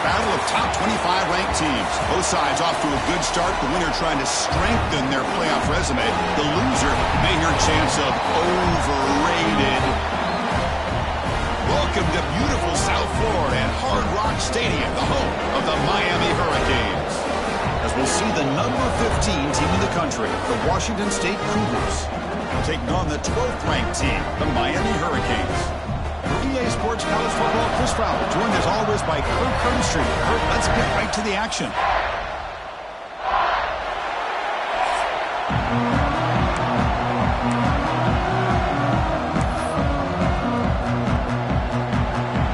battle of top 25 ranked teams. Both sides off to a good start. The winner trying to strengthen their playoff resume. The loser may hear chants of overrated. Welcome to beautiful South Florida at Hard Rock Stadium, the home of the Miami Hurricanes. As we'll see the number 15 team in the country, the Washington State Cougars, taking on the 12th ranked team, the Miami Hurricanes. For EA Sports College Football, Chris Fowler, joined as always by Kirk Herbstreit. Kirk, let's get right to the action.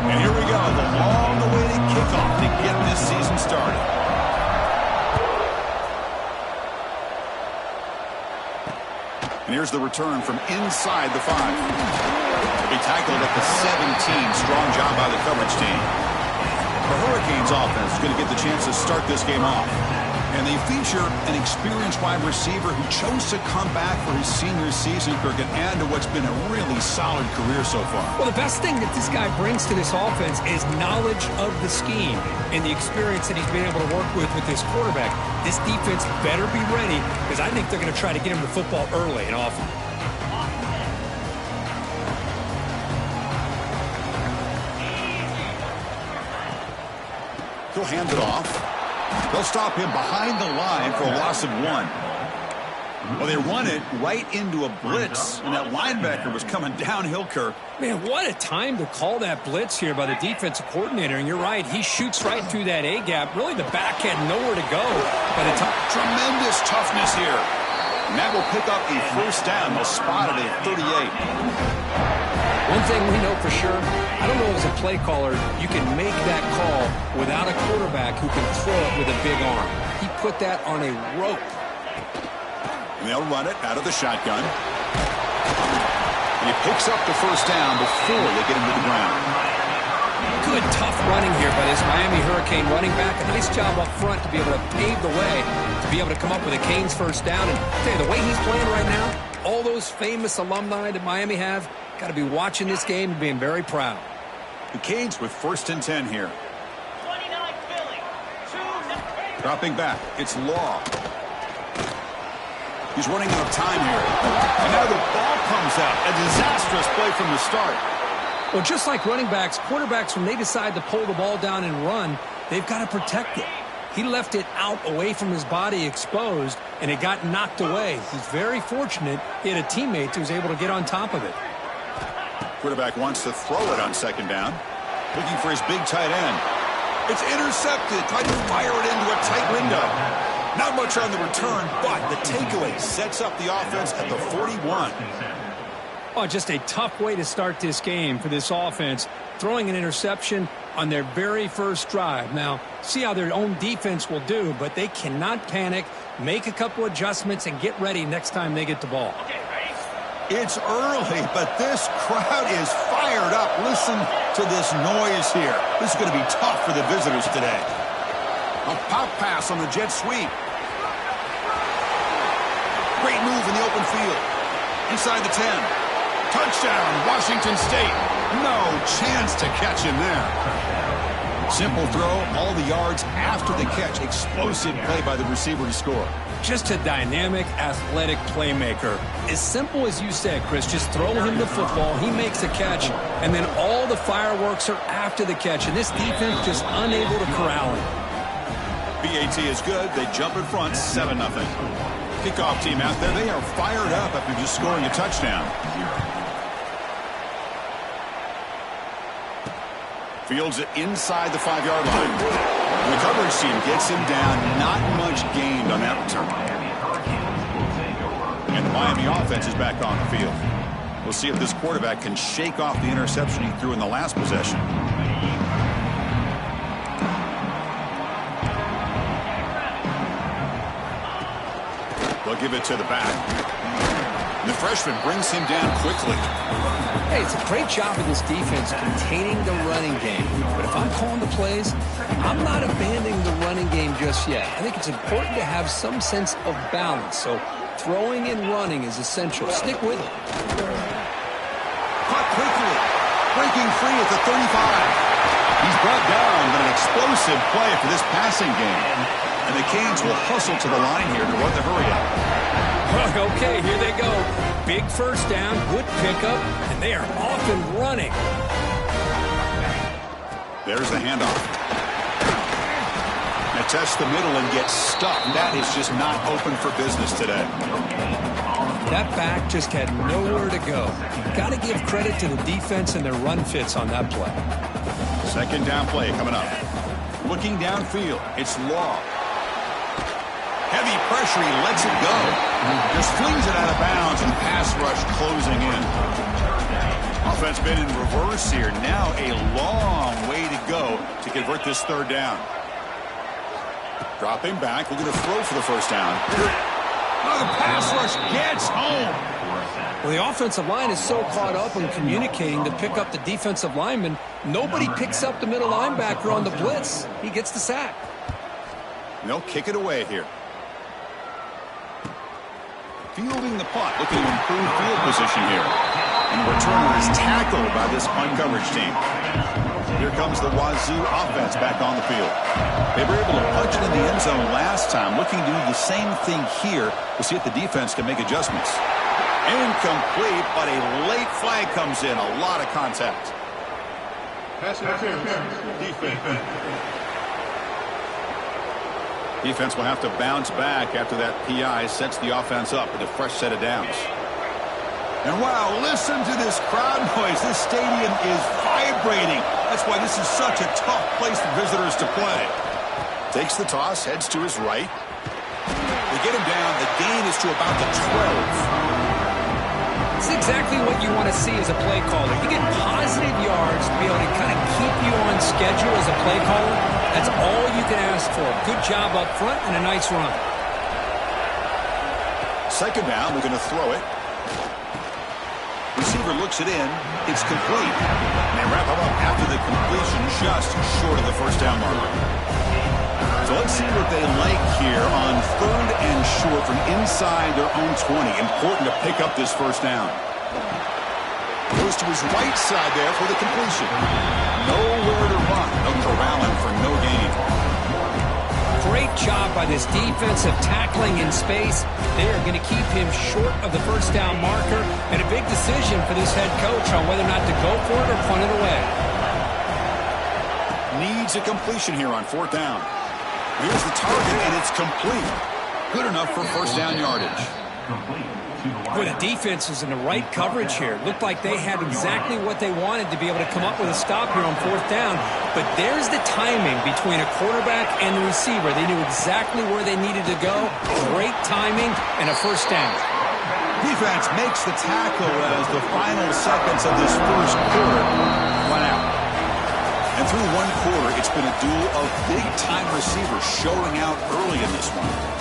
And here we go, the long-awaited kickoff to get this season started. And here's the return from inside the 5. He tackled at the 17. Strong job by the coverage team. The Hurricanes offense is going to get the chance to start this game off. And they feature an experienced wide receiver who chose to come back for his senior season, Kirk, and add to what's been a really solid career so far. Well, the best thing that this guy brings to this offense is knowledge of the scheme and the experience that he's been able to work with this quarterback. This defense better be ready because I think they're going to try to get him the football early and often. He'll hand it off. They'll stop him behind the line for a loss of 1. Well, they run it right into a blitz, and that linebacker was coming downhill, Kirk. Man, what a time to call that blitz here by the defensive coordinator. And you're right, he shoots right through that A-gap. Really, the back had nowhere to go by the time. Tremendous toughness here. And that will pick up a first down. They'll spot it at 38. One thing we know for sure, I don't know as a play caller, you can make that call without a quarterback who can throw it with a big arm. He put that on a rope. And they'll run it out of the shotgun. And he picks up the first down before they get him to the ground. Good, tough running here by this Miami Hurricane running back. A nice job up front to be able to pave the way, to be able to come up with a Canes first down. And I'll tell you, the way he's playing right now, all those famous alumni that Miami have, got to be watching this game and being very proud. The Canes with 1st and 10 here. Dropping back, it's Law. He's running out of time here. And now the ball comes out. A disastrous play from the start. Well, just like running backs, quarterbacks, when they decide to pull the ball down and run, they've got to protect it. He left it out away from his body exposed, and it got knocked away. He's very fortunate he had a teammate who was able to get on top of it. Quarterback wants to throw it on 2nd down. Looking for his big tight end. It's intercepted. Trying to fire it into a tight window. Not much on the return, but the takeaway sets up the offense at the 41. Oh, just a tough way to start this game for this offense. Throwing an interception on their very first drive. Now, see how their own defense will do, but they cannot panic, make a couple adjustments, and get ready next time they get the ball. It's early, but this crowd is fired up. Listen to this noise here. This is going to be tough for the visitors today. A pop pass on the jet sweep. Great move in the open field. Inside the 10. Touchdown, Washington State. No chance to catch him there. Simple throw, all the yards after the catch. Explosive play by the receiver to score. Just a dynamic, athletic playmaker. As simple as you said, Chris, just throw him the football, he makes a catch, and then all the fireworks are after the catch, and this defense just unable to corral him. BAT is good. They jump in front, 7-0. Kickoff team out there, they are fired up after just scoring a touchdown. Fields it inside the 5-yard line. And the coverage team gets him down. Not much gained on that return. And the Miami offense is back on the field. We'll see if this quarterback can shake off the interception he threw in the last possession. They'll give it to the back. And the freshman brings him down quickly. Hey, it's a great job of this defense containing the running game. But if I'm calling the plays, I'm not abandoning the running game just yet. I think it's important to have some sense of balance. So throwing and running is essential. Stick with it. Caught quickly. Breaking free at the 35. He's brought down, but an explosive play for this passing game. And the Canes will hustle to the line here to run the hurry up. Okay, here they go. Big first down, good pickup, and they are off and running. There's the handoff. Now test the middle and get stuck. That is just not open for business today. That back just had nowhere to go. Got to give credit to the defense and their run fits on that play. Second down play coming up. Looking downfield, it's Law. Heavy pressure, he lets it go. Just flings it out of bounds, and pass rush closing in. Offense been in reverse here. Now a long way to go to convert this third down. Dropping back, looking to throw for the first down. Oh, the pass rush gets home. Well, the offensive line is so caught up in communicating to pick up the defensive lineman, nobody picks up the middle linebacker on the blitz. He gets the sack. And they'll kick it away here. Fielding the punt, looking to improve field position here. And the returner is tackled by this punt coverage team. Here comes the Wazoo offense back on the field. They were able to punch it in the end zone last time. Looking to do the same thing here to see if the defense can make adjustments. Incomplete, but a late flag comes in. A lot of contact. Pass interference. Defense. Defense will have to bounce back after that PI sets the offense up with a fresh set of downs. And wow, listen to this crowd noise. This stadium is vibrating. That's why this is such a tough place for visitors to play. Takes the toss, heads to his right. They get him down. The gain is to about the 12. It's exactly what you want to see as a play caller. You get positive yards to be able to kind of keep you on schedule as a play caller. That's all you can ask for. Good job up front and a nice run. Second down, we're going to throw it. Receiver looks it in. It's complete. And they wrap him up after the completion, just short of the first down marker. So let's see what they like here on third and short from inside their own 20. Important to pick up this first down. Goes to his right side there for the completion. Nowhere to run. No corralling for no gain. Great job by this defensive tackling in space. They are going to keep him short of the first down marker, and a big decision for this head coach on whether or not to go for it or punt it away. Needs a completion here on fourth down. Here's the target, and it's complete. Good enough for first down yardage. Boy, the defense is in the right coverage here. Looked like they had exactly what they wanted to be able to come up with a stop here on fourth down. But there's the timing between a quarterback and the receiver. They knew exactly where they needed to go. Great timing and a first down. Defense makes the tackle as the final seconds of this first quarter run out. And through one quarter, it's been a duel of big-time receivers showing out early in this one.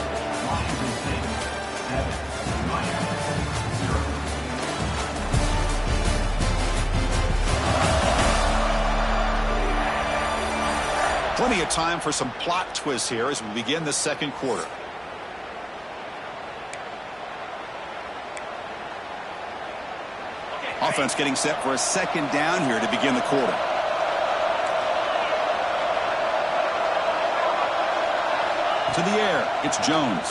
Plenty of time for some plot twists here as we begin the second quarter. Offense getting set for a second down here to begin the quarter. To the air, it's Jones.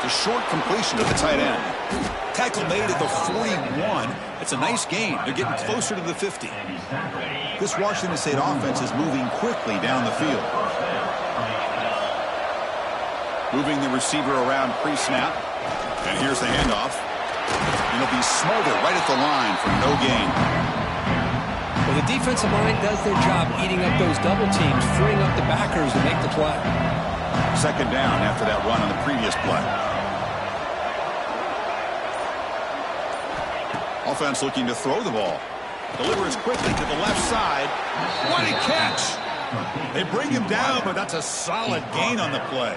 The short completion to the tight end. Tackle made at the 41. It's a nice gain. They're getting closer to the 50. This Washington State offense is moving quickly down the field. Moving the receiver around pre-snap. And here's the handoff. And it'll be smothered right at the line for no gain. Well, the defensive line does their job eating up those double teams, freeing up the backers to make the play. Second down after that run on the previous play. Offense looking to throw the ball. Delivers quickly to the left side. What a catch! They bring him down, but that's a solid gain on the play.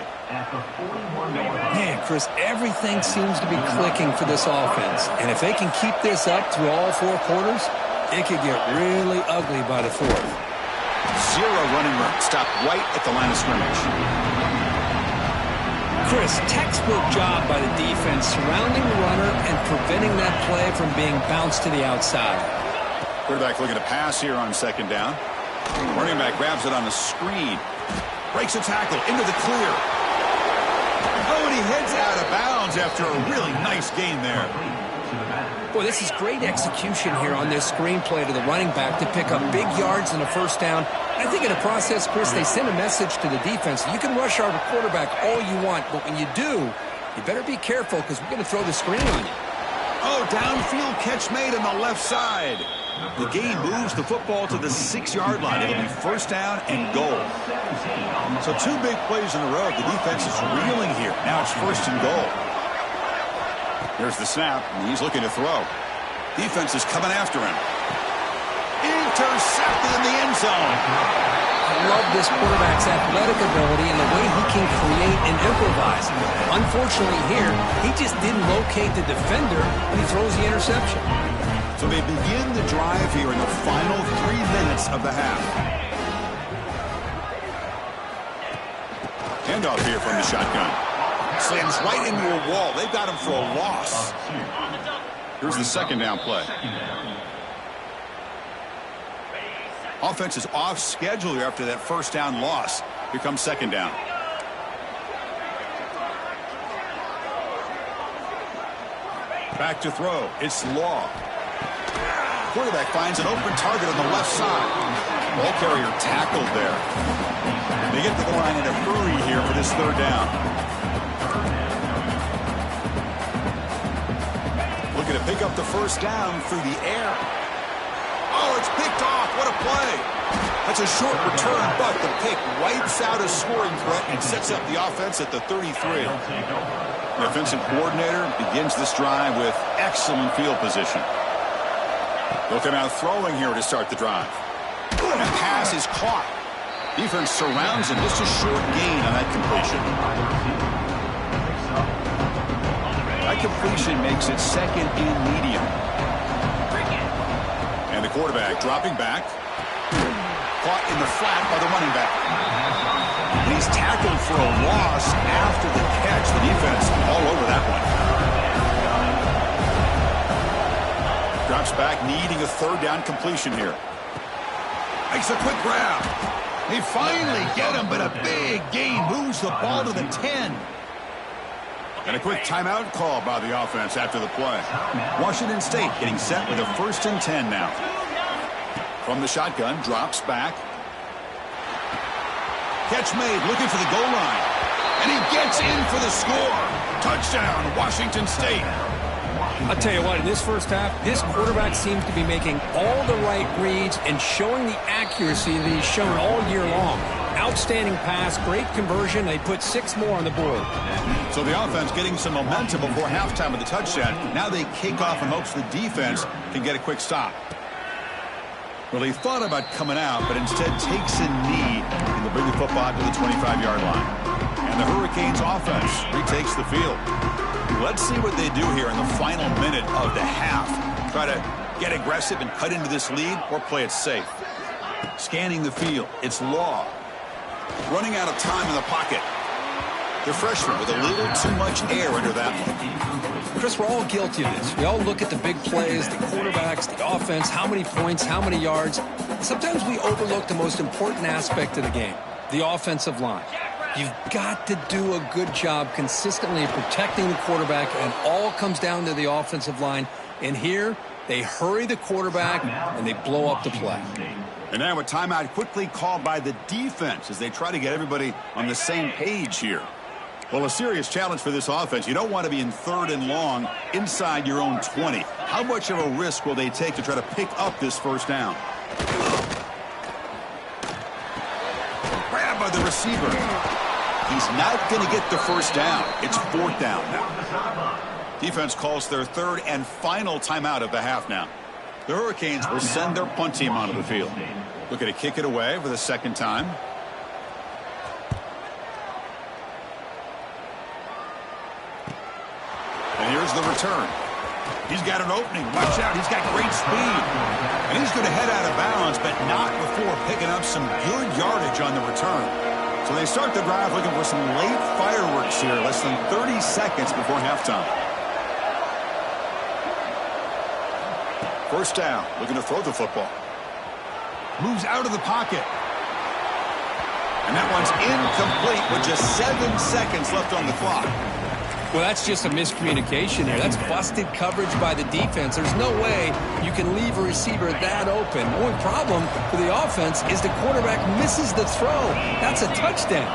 Man, Chris, everything seems to be clicking for this offense. And if they can keep this up through all four quarters, it could get really ugly by the fourth. Zero running room. Stopped right at the line of scrimmage. Chris, textbook job by the defense surrounding the runner and preventing that play from being bounced to the outside. Quarterback looking to pass here on second down. Running back grabs it on the screen. Breaks a tackle into the clear. Oh, and he heads out of bounds after a really nice gain there. Boy, this is great execution here on this screenplay to the running back to pick up big yards and a first down. I think in the process, Chris, they send a message to the defense. You can rush our quarterback all you want, but when you do, you better be careful because we're going to throw the screen on you. Oh, downfield catch made on the left side. The gain moves the football to the 6-yard line. It'll be first down and goal. So 2 big plays in a row. The defense is reeling here. Now it's first and goal. Here's the snap, and he's looking to throw. Defense is coming after him. Intercepted in the end zone. I love this quarterback's athletic ability and the way he can create and improvise. Unfortunately here, he just didn't locate the defender when he throws the interception. So they begin the drive here in the final 3 minutes of the half. Handoff here from the shotgun. Slams right into a wall. They've got him for a loss. Here's the second down play. Offense is off schedule here after that first down loss. Here comes second down. Back to throw. It's Law. Quarterback finds an open target on the left side. Ball carrier tackled there. They get to the line in a hurry here for this third down. Looking to pick up the first down through the air. Oh, it's picked off. What a play. That's a short return, but the pick wipes out a scoring threat and sets up the offense at the 33. The offensive coordinator begins this drive with excellent field position. They'll come out throwing here to start the drive. And a pass is caught. Defense surrounds him. Just a short gain on that completion. That completion makes it second and medium. And the quarterback dropping back. Caught in the flat by the running back. And he's tackled for a loss after the catch. The defense all over that one. Drops back, needing a third down completion here. Makes a quick grab. They finally get him, but a big gain moves the ball to the 10. And a quick timeout call by the offense after the play. Washington State getting set with a first and 10 now. From the shotgun, drops back. Catch made, looking for the goal line. And he gets in for the score. Touchdown, Washington State. I'll tell you what, in this first half, this quarterback seems to be making all the right reads and showing the accuracy that he's shown all year long. Outstanding pass, great conversion. They put 6 more on the board. So the offense getting some momentum before halftime with the touchdown. Now they kick off in hopes the defense can get a quick stop. Well, he thought about coming out, but instead takes a knee and will bring the football to the 25-yard line. And the Hurricanes offense retakes the field. Let's see what they do here in the final minute of the half. Try to get aggressive and cut into this lead or play it safe. Scanning the field, it's Law. Running out of time in the pocket. The freshman with a little too much air under that one. Chris, we're all guilty of this. We all look at the big plays, the quarterbacks, the offense, how many points, how many yards. Sometimes we overlook the most important aspect of the game, the offensive line. You've got to do a good job consistently protecting the quarterback, and all comes down to the offensive line. And here, they hurry the quarterback, and they blow up the play. And now a timeout quickly called by the defense as they try to get everybody on the same page here. Well, a serious challenge for this offense. You don't want to be in third and long inside your own 20. How much of a risk will they take to try to pick up this first down? Grab by the receiver. He's not going to get the first down. It's fourth down now. Defense calls their third and final timeout of the half now. The Hurricanes will send their punt team onto the field. Looking to kick it away for the second time. And here's the return. He's got an opening. Watch out. He's got great speed. And he's going to head out of bounds, but not before picking up some good yardage on the return. So they start the drive looking for some late fireworks here, less than 30 seconds before halftime. First down, looking to throw the football. Moves out of the pocket. And that one's incomplete with just 7 seconds left on the clock. Well, that's just a miscommunication here. That's busted coverage by the defense. There's no way you can leave a receiver that open. The only problem for the offense is the quarterback misses the throw. That's a touchdown.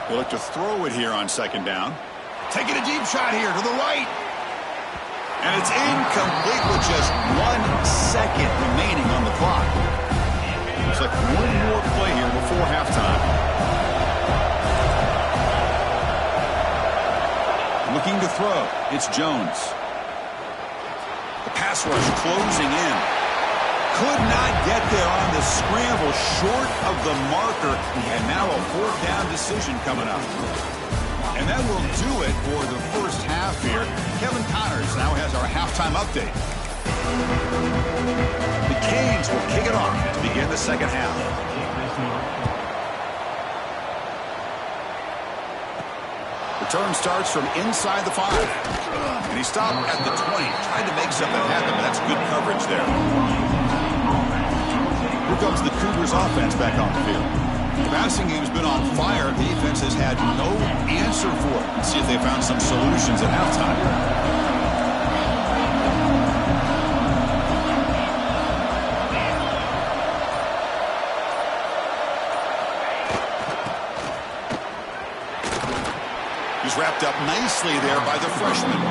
They look to throw it here on second down. Taking a deep shot here to the right. And it's incomplete with just 1 second remaining on the clock. Looks like one more play here before halftime. Looking to throw. It's Jones. The pass rush closing in. Could not get there on the scramble, short of the marker. And now a fourth down decision coming up. And that will do it for the first half here. Kevin Connors now has our halftime update. The Canes will kick it off to begin the second half. Return starts from inside the 5. And he stopped at the 20. Tried to make something happen, but that's good coverage there. Here comes the Cougars offense back on the field. The passing game's been on fire. The defense has had no answer for it. Let's see if they found some solutions at halftime. He's wrapped up nicely there by the freshman.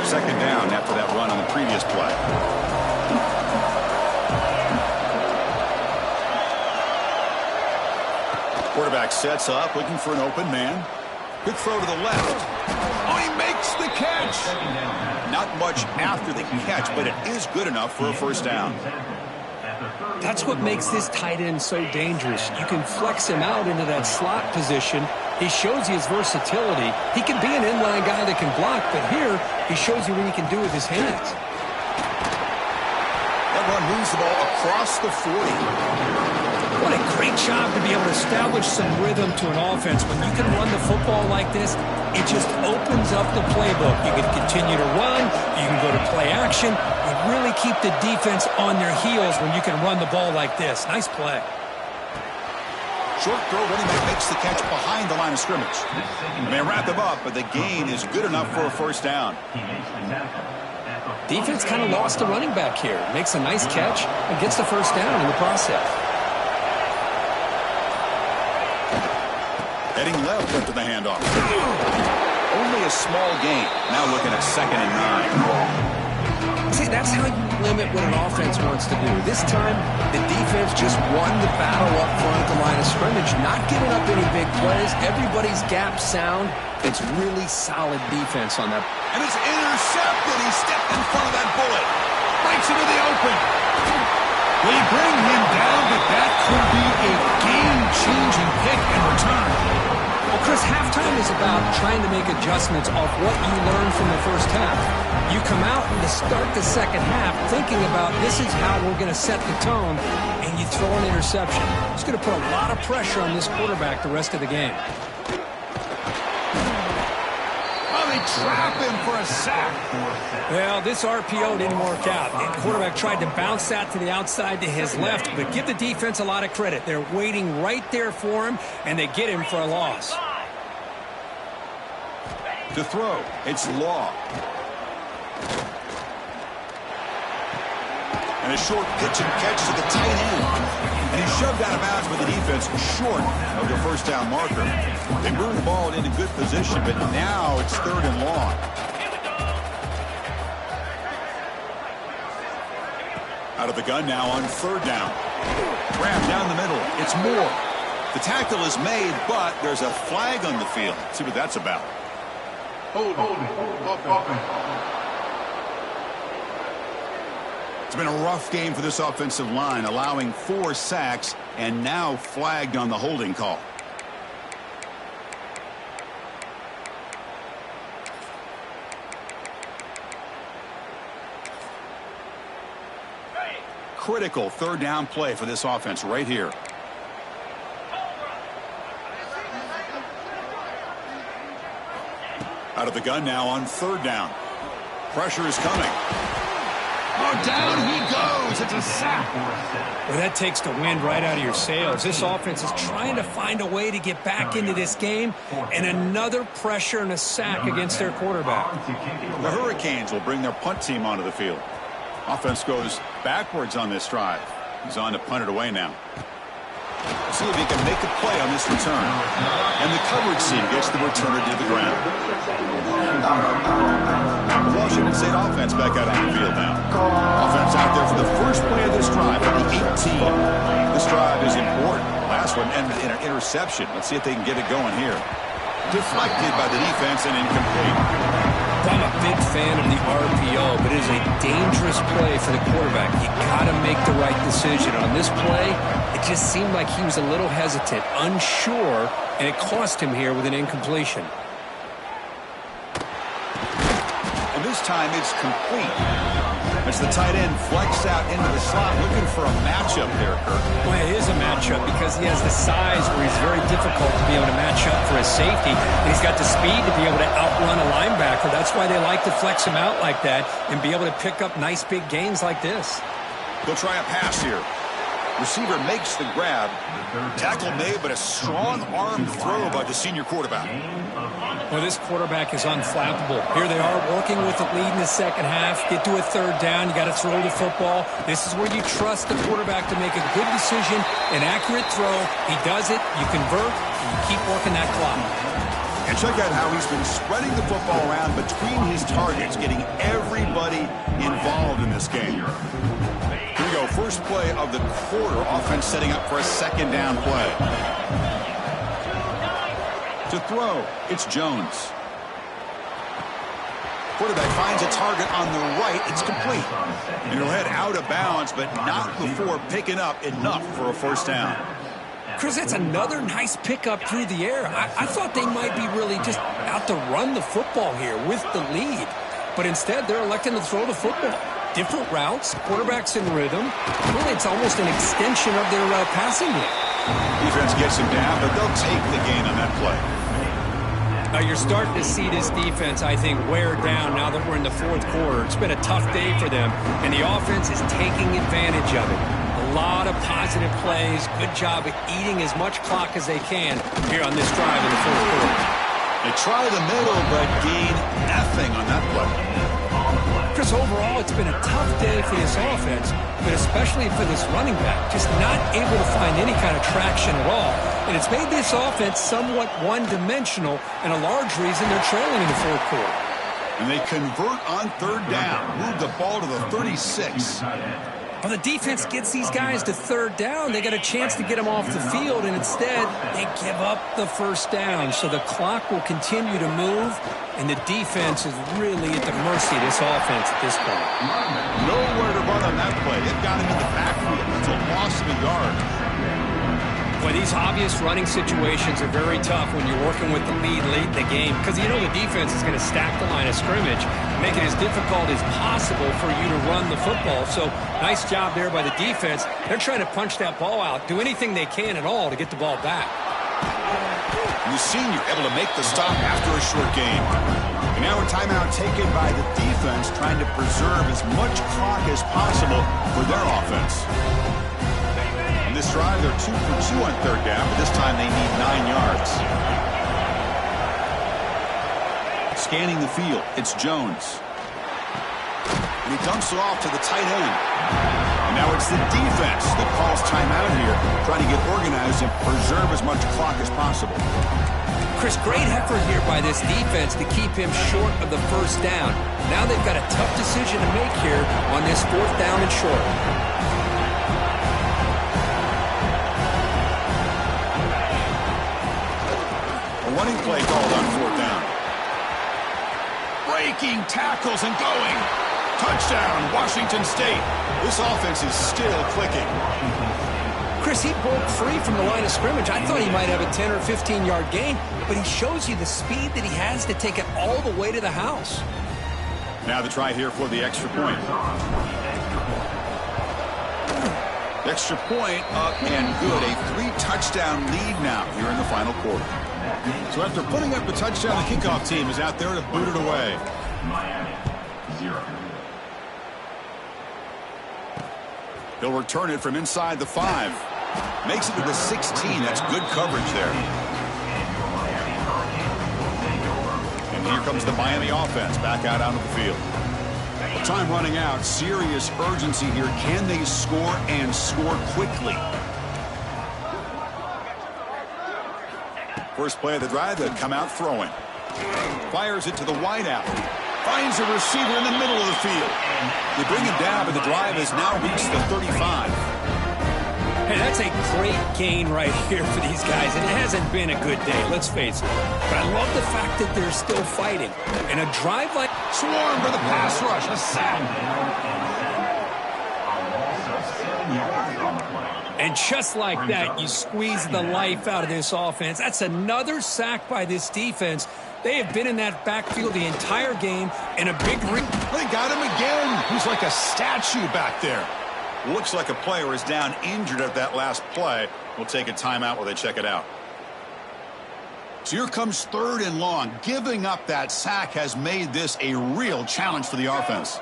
Second down after that run on the previous play. Quarterback sets up, looking for an open man. Good throw to the left. Oh, he makes the catch. Not much after the catch, but it is good enough for a first down. That's what makes this tight end so dangerous. You can flex him out into that slot position. He shows you his versatility. He can be an inline guy that can block, but here he shows you what he can do with his hands. That run moves the ball across the 40. What a great job to be able to establish some rhythm to an offense. When you can run the football like this, it just opens up the playbook. You can continue to run. You can go to play action. You really keep the defense on their heels when you can run the ball like this. Nice play. Short throw, running back makes the catch behind the line of scrimmage. They wrap him up, but the gain is good enough for a first down. Defense kind of lost a running back here. Makes a nice catch and gets the first down in the process. Heading left after the handoff. Only a small gain. Now looking at 2nd and 9. See, that's how you limit what an offense wants to do. This time, the defense just won the battle up front at the line of scrimmage, not giving up any big plays. Everybody's gap sound. It's really solid defense on that. And it's intercepted. He stepped in front of that bullet. Breaks into the open. They bring him down, but that could be a game-changing pick in return. Well, Chris, halftime is about trying to make adjustments off what you learned from the first half. You come out to start the second half thinking about this is how we're going to set the tone, and you throw an interception. It's going to put a lot of pressure on this quarterback the rest of the game. Oh, they trap him for a sack. Well, this RPO didn't work out. The quarterback tried to bounce that to the outside to his left, but give the defense a lot of credit. They're waiting right there for him, and they get him for a loss. To throw, it's Law. And a short pitch and catch to the tight end. And he's shoved out of bounds with the defense short of the first down marker. They moved the ball into good position, but now it's 3rd and long. Out of the gun now on 3rd down. Grab down the middle. It's Moore. The tackle is made, but there's a flag on the field. Let's see what that's about. Hold it. It's been a rough game for this offensive line, allowing 4 sacks and now flagged on the holding call. Critical 3rd down play for this offense right here. Out of the gun now on third down. Pressure is coming. Oh, down he goes. It's a sack. Well, that takes the wind right out of your sails. This offense is trying to find a way to get back into this game, and another pressure and a sack against their quarterback. The Hurricanes will bring their punt team onto the field. Offense goes backwards on this drive. He's on to punt it away now. See if he can make a play on this return. And the coverage team gets the returner to the ground. The Washington State offense back out on the field now. Offense out there for the first play of this drive on the 18. This drive is important. Last one ended in an interception. Let's see if they can get it going here. Deflected by the defense and incomplete. I'm a big fan of the RPO, but it is a dangerous play for the quarterback. You got to make the right decision. On this play, it just seemed like he was a little hesitant, unsure, and it cost him here with an incompletion. And this time it's complete. As the tight end flexed out into the slot, looking for a matchup there, Kirk. Well, it is a matchup because he has the size where he's very difficult to be able to match up for his safety. And he's got the speed to be able to outrun a linebacker. That's why they like to flex him out like that and be able to pick up nice big gains like this. They'll try a pass here. Receiver makes the grab. Tackle made, but a strong arm throw by the senior quarterback. Well, this quarterback is unflappable. Here they are working with the lead in the second half. Get to a third down. You got to throw the football. This is where you trust the quarterback to make a good decision, an accurate throw. He does it. You convert, and you keep working that clock. And check out how he's been spreading the football around between his targets, getting everybody involved in this game. Here we go. First play of the quarter. Offense setting up for a second down play. To throw, it's Jones. Quarterback finds a target on the right. It's complete. And he'll head out of bounds, but not before picking up enough for a first down. Chris, that's another nice pickup through the air. I thought they might be really just out to run the football here with the lead. But instead, they're electing to throw the football. Different routes, quarterbacks in rhythm. Really, it's almost an extension of their passing game. Defense gets him down, but they'll take the gain on that play. Now you're starting to see this defense, I think, wear down now that we're in the fourth quarter. It's been a tough day for them, and the offense is taking advantage of it. A lot of positive plays. Good job at eating as much clock as they can here on this drive in the fourth quarter. They try the middle, but gain nothing on that play. Chris, overall, it's been a tough day for this offense, but especially for this running back, just not able to find any kind of traction at all. And it's made this offense somewhat one-dimensional, and a large reason they're trailing in the fourth quarter. And they convert on third down, move the ball to the 36. Well, the defense gets these guys to third down. They got a chance to get them off the field, and instead they give up the first down. So the clock will continue to move, and the defense is really at the mercy of this offense at this point. Nowhere to run on that play. It got him in the backfield. It's a loss of a yard. Boy, these obvious running situations are very tough when you're working with the lead late in the game because you know the defense is going to stack the line of scrimmage, make it as difficult as possible for you to run the football. So nice job there by the defense. They're trying to punch that ball out, do anything they can at all to get the ball back. And the senior able to make the stop after a short game. And now a timeout taken by the defense trying to preserve as much clock as possible for their offense. In this drive, they're 2 for 2 on third down, but this time they need 9 yards. Scanning the field, it's Jones. And he dumps it off to the tight end. And now it's the defense that calls timeout here, trying to get organized and preserve as much clock as possible. Chris, great effort here by this defense to keep him short of the first down. Now they've got a tough decision to make here on this fourth down and short. Running play called on fourth down. Breaking tackles and going. Touchdown, Washington State. This offense is still clicking. Chris, he broke free from the line of scrimmage. I thought he might have a 10 or 15-yard gain, but he shows you the speed that he has to take it all the way to the house. Now the try here for the extra point. Extra point up and good. A 3-touchdown lead now here in the final quarter. So after putting up a touchdown, the kickoff team is out there to boot it away. Miami, 0. He'll return it from inside the 5. Makes it to the 16. That's good coverage there. And here comes the Miami offense back out onto the field. Time running out. Serious urgency here. Can they score and score quickly? First play of the drive, they'll come out throwing. Fires it to the wideout. Finds a receiver in the middle of the field. They bring him down, but the drive has now reached the 35. Hey, that's a great gain right here for these guys. And it hasn't been a good day, let's face it. But I love the fact that they're still fighting. And a drive like... Swarm for the pass rush. A sack. And just like that, you squeeze the life out of this offense. That's another sack by this defense. They have been in that backfield the entire game, and a big ring. They got him again. He's like a statue back there. Looks like a player is down injured at that last play. We'll take a timeout while they check it out. So here comes 3rd and long. Giving up that sack has made this a real challenge for the offense.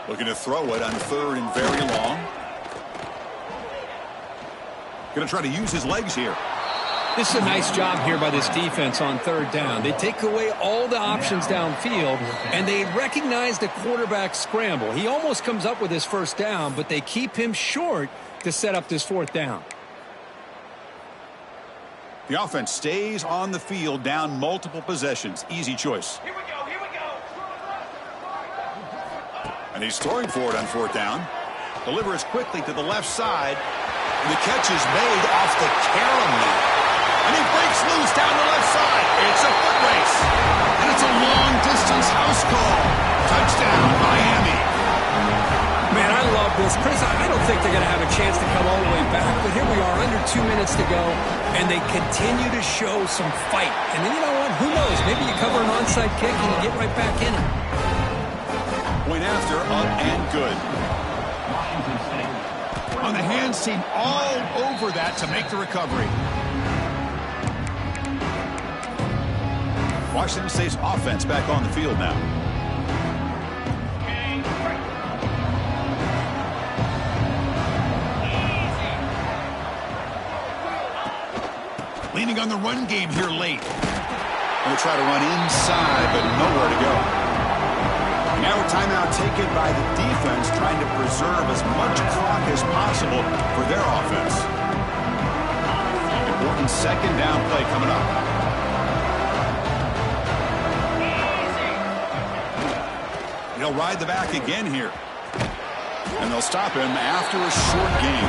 Looking to throw it on 3rd and very long. Going to try to use his legs here. This is a nice job here by this defense on 3rd down. They take away all the options downfield, and they recognize the quarterback scramble. He almost comes up with his 1st down, but they keep him short to set up this 4th down. The offense stays on the field, down multiple possessions. Easy choice. Here we go, here we go. And he's throwing for it on 4th down. Delivers quickly to the left side. And the catch is made off the carom. And he breaks loose down the left side. It's a foot race. And it's a long-distance house call. Touchdown, Miami. Man, I love this. Chris, I don't think they're going to have a chance to come all the way back. But here we are, under 2 minutes to go. And they continue to show some fight. And then you know what? Who knows? Maybe you cover an onside kick and you get right back in it. Point after, up and good. On the hands team, all over that to make the recovery. Washington State's offense back on the field now. Leaning on the run game here late. Going to try to run inside, but nowhere to go. Now a timeout taken by the defense, trying to preserve as much clock as possible for their offense. Important 2nd down play coming up. He'll ride the back again here. And they'll stop him after a short gain.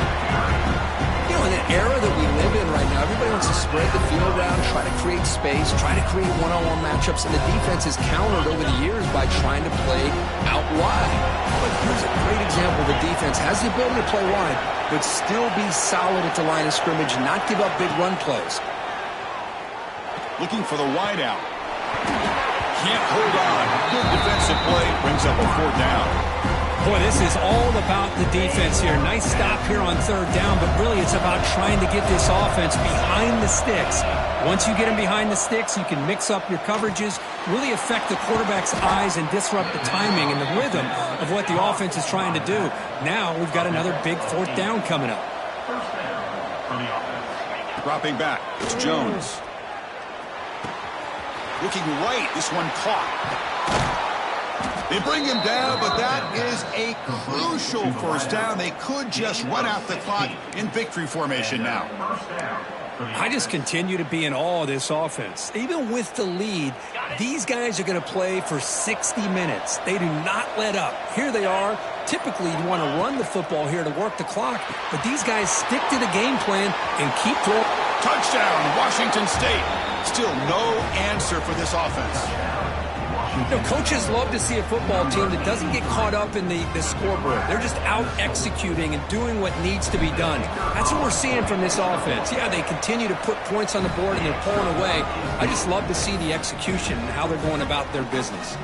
You know, in an era that we live in right now, everybody wants to spread the field around, try to create space, try to create one-on-one matchups, and the defense has countered over the years by trying to play out wide. But here's a great example. The defense has the ability to play wide, but still be solid at the line of scrimmage, not give up big run plays. Looking for the wideout. Can't hold on. Good defensive play. Brings up a 4th down. Boy, this is all about the defense here. Nice stop here on 3rd down, but really it's about trying to get this offense behind the sticks. Once you get them behind the sticks, you can mix up your coverages, really affect the quarterback's eyes and disrupt the timing and the rhythm of what the offense is trying to do. Now we've got another big 4th down coming up. Dropping back. It's Jones. Looking right. This one caught. They bring him down, but that is a crucial 1st down. They could just run out the clock in victory formation now. I just continue to be in awe of this offense. Even with the lead, these guys are going to play for 60 minutes. They do not let up. Here they are. Typically, you want to run the football here to work the clock, but these guys stick to the game plan and keep throwing. Touchdown, Washington State. Still no answer for this offense. You know, coaches love to see a football team that doesn't get caught up in the scoreboard. They're just out executing and doing what needs to be done. That's what we're seeing from this offense. Yeah, they continue to put points on the board and they're pulling away. I just love to see the execution and how they're going about their business.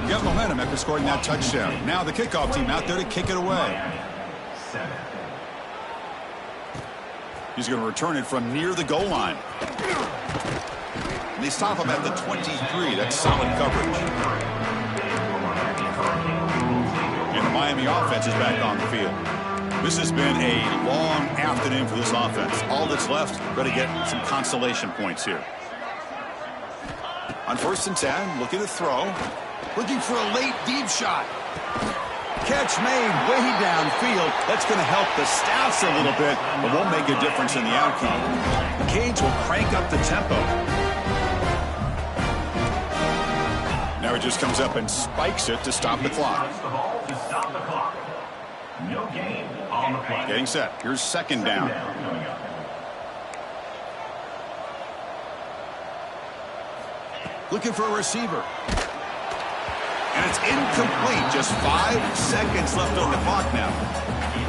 You got momentum after scoring that touchdown. Now the kickoff team out there to kick it away. He's going to return it from near the goal line. And they stop him at the 23. That's solid coverage. And the Miami offense is back on the field. This has been a long afternoon for this offense. All that's left, got to get some consolation points here. On 1st and 10, looking to throw. Looking for a late deep shot. Catch made way downfield. That's going to help the Stats a little bit, but won't make a difference in the outcome. The Canes will crank up the tempo. Now he just comes up and spikes it to stop the clock. No gain on the play. Getting set. Here's 2nd down. Looking for a receiver. And it's incomplete. Just 5 seconds left on the clock now.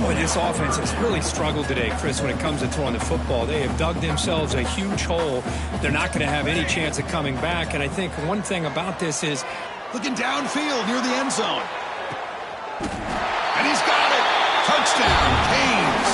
Boy, this offense has really struggled today, Chris, when it comes to throwing the football. They have dug themselves a huge hole. They're not going to have any chance of coming back. And I think one thing about this is looking downfield near the end zone. And he's got it. Touchdown, Canes.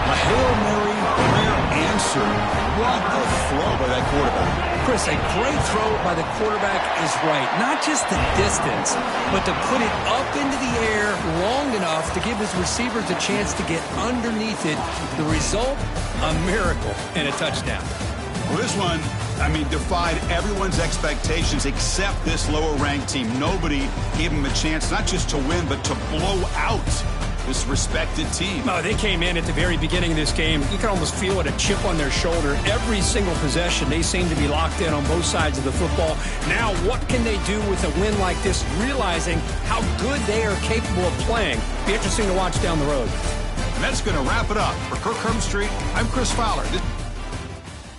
A Hail Mary prayer answered. What a throw by that quarterback. Chris, a great throw by the quarterback is right. Not just the distance, but to put it up into the air long enough to give his receivers a chance to get underneath it. The result, a miracle and a touchdown. Well, this one, defied everyone's expectations except this lower-ranked team. Nobody gave them a chance not just to win, but to blow out this respected team. Oh, they came in at the very beginning of this game. You can almost feel it, a chip on their shoulder. Every single possession, they seem to be locked in on both sides of the football. Now, what can they do with a win like this, realizing how good they are capable of playing? Be interesting to watch down the road. And that's going to wrap it up. For Kirk Herbstreit, I'm Chris Fowler.